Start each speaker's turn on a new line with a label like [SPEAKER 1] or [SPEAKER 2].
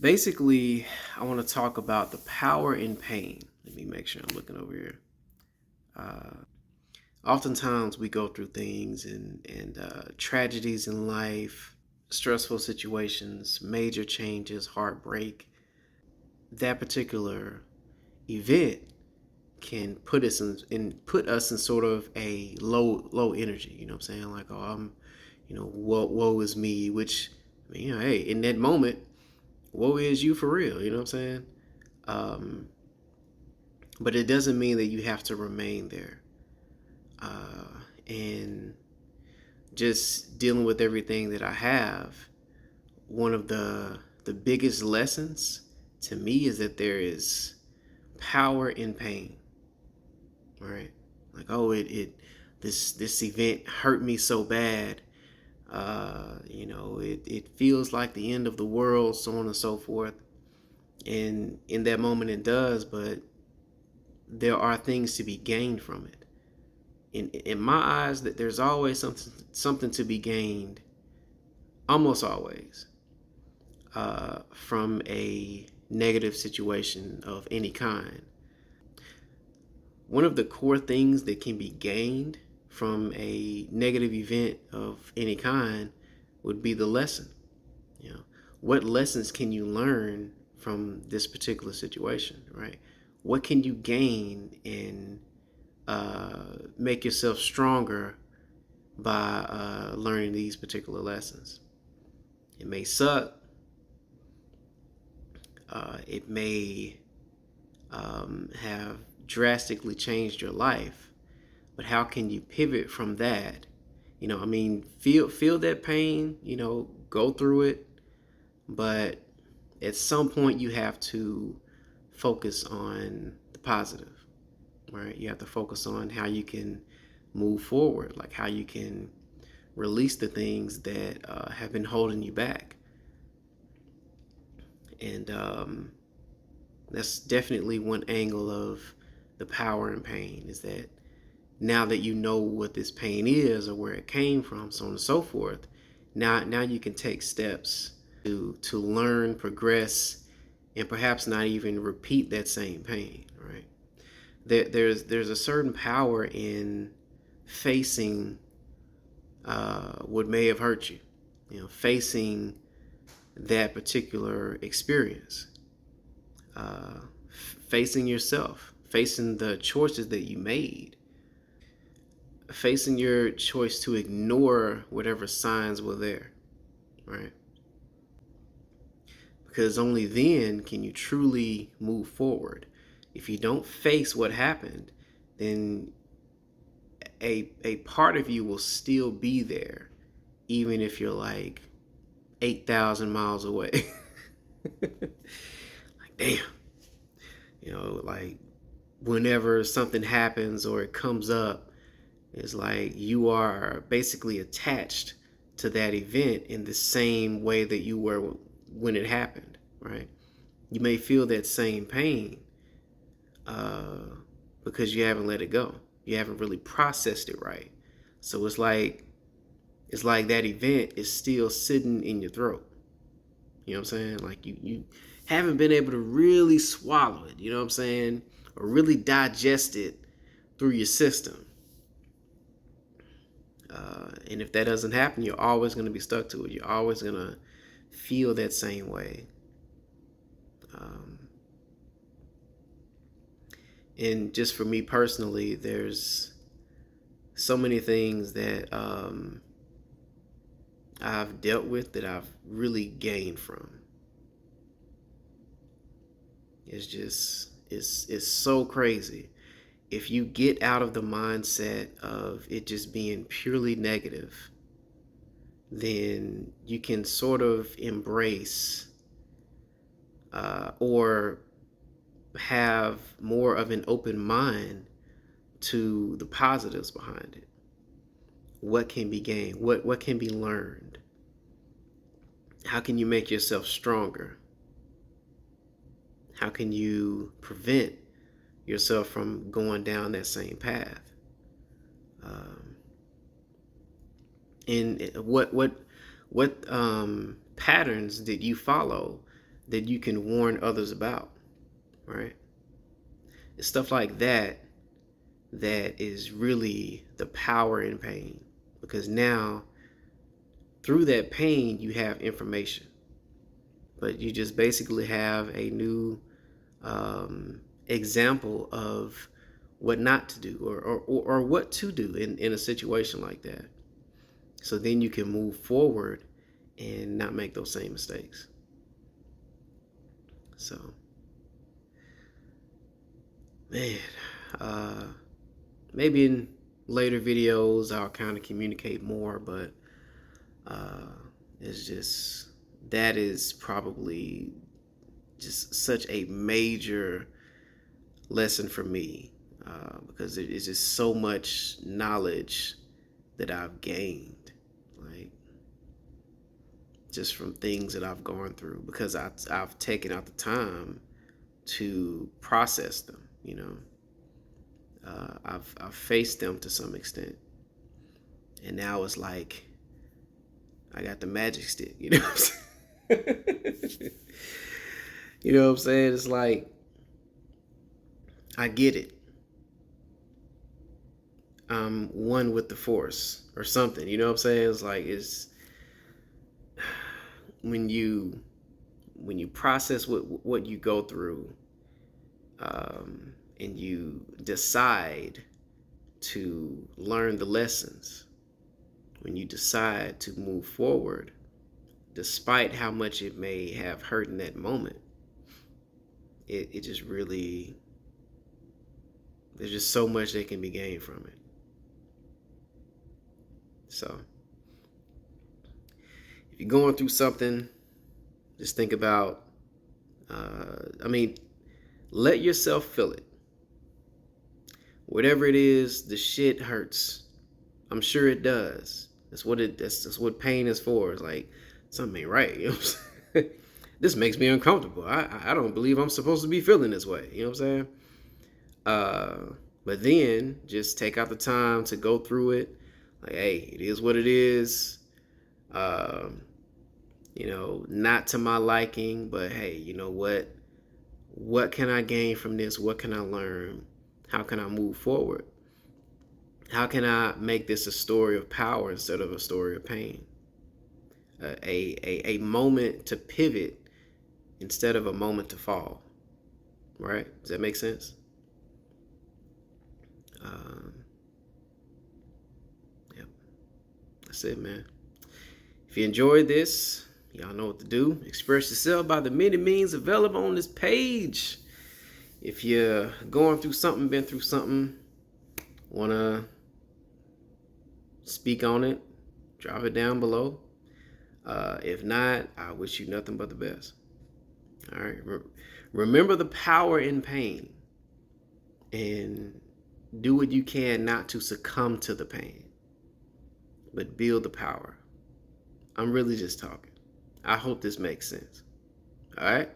[SPEAKER 1] Basically, I want to talk about the power in pain. Let me make sure I'm looking over here. Oftentimes, we go through things and tragedies in life, stressful situations, major changes, heartbreak. That particular event can put us in sort of a low energy. You know what I'm saying? Like, oh, woe is me. Which, hey, in that moment, woe is you for real. You know what I'm saying? Um, but it doesn't mean that you have to remain there. And just dealing with everything that I have, one of the biggest lessons to me is that there is power in pain. Right? Like, oh, it this event hurt me so bad. It feels like the end of the world, so on and so forth. And in that moment, it does, but there are things to be gained from it. In my eyes, that there's always something to be gained, almost always, from a negative situation of any kind. One of the core things that can be gained from a negative event of any kind would be the lesson. You know, what lessons can you learn from this particular situation, right? What can you gain and make yourself stronger by learning these particular lessons? It may suck. It may have drastically changed your life, but how can you pivot from that? Feel that pain. Go through it, but at some point you have to focus on the positive, right? You have to focus on how you can move forward, like how you can release the things that have been holding you back. And that's definitely one angle of the power and pain, is that now that you know what this pain is or where it came from, so on and so forth, now you can take steps to learn, progress, and perhaps not even repeat that same pain, right? There's a certain power in facing what may have hurt you, facing that particular experience, uh, facing yourself, facing the choices that you made, facing your choice to ignore whatever signs were there, right? Because only then can you truly move forward. If you don't face what happened, then a part of you will still be there, even if you're like 8,000 miles away. Like, damn. Like whenever something happens or it comes up, it's like you are basically attached to that event in the same way that you were when it happened, right? You may feel that same pain uh, because you haven't let it go. You haven't really processed it right. So it's like that event is still sitting in your throat. You know what I'm saying? Like you haven't been able to really swallow it, you know what I'm saying? Or really digest it through your system. And if that doesn't happen, you're always going to be stuck to it. You're always going to feel that same way. Um, and just for me personally, there's so many things that I've dealt with that I've really gained from. It's so crazy. If you get out of the mindset of it just being purely negative, then you can sort of embrace or have more of an open mind to the positives behind it. What can be gained? What can be learned? How can you make yourself stronger? How can you prevent yourself from going down that same path? Um, and what patterns did you follow that you can warn others about, right? It's stuff like that that is really the power in pain, because now through that pain you have information, but you just basically have a new example of what not to do, or what to do in a situation like that. So then you can move forward and not make those same mistakes. So, man, uh, maybe in later videos I'll kind of communicate more, but it's just, that is probably just such a major lesson for me, because it is just so much knowledge that I've gained, like just from things that I've gone through, because I've taken out the time to process them. I've faced them to some extent, and now it's like I got the magic stick. You know what I'm saying? You know what I'm saying? It's like I get it. I'm one with the force or something. You know what I'm saying? It's like, it's when you process what you go through, and you decide to learn the lessons, when you decide to move forward, despite how much it may have hurt in that moment, it just really, there's just so much that can be gained from it. So if you're going through something, just think about, let yourself feel it. Whatever it is, the shit hurts. I'm sure it does. That's what pain is for. It's like, something ain't right. You know what I'm saying? This makes me uncomfortable. I don't believe I'm supposed to be feeling this way. You know what I'm saying? But then just take out the time to go through it. Like, hey, it is what it is. Not to my liking, but hey, you know what? What can I gain from this? What can I learn? How can I move forward? How can I make this a story of power instead of a story of pain? A moment to pivot instead of a moment to fall. Right? Does that make sense? Yep. That's it, man. If you enjoyed this, y'all know what to do. Express yourself by the many means available on this page. If you're going through something, been through something, want to speak on it, drop it down below. If not, I wish you nothing but the best. All right. Remember the power in pain, and do what you can not to succumb to the pain, but build the power. I'm really just talking. I hope this makes sense. All right.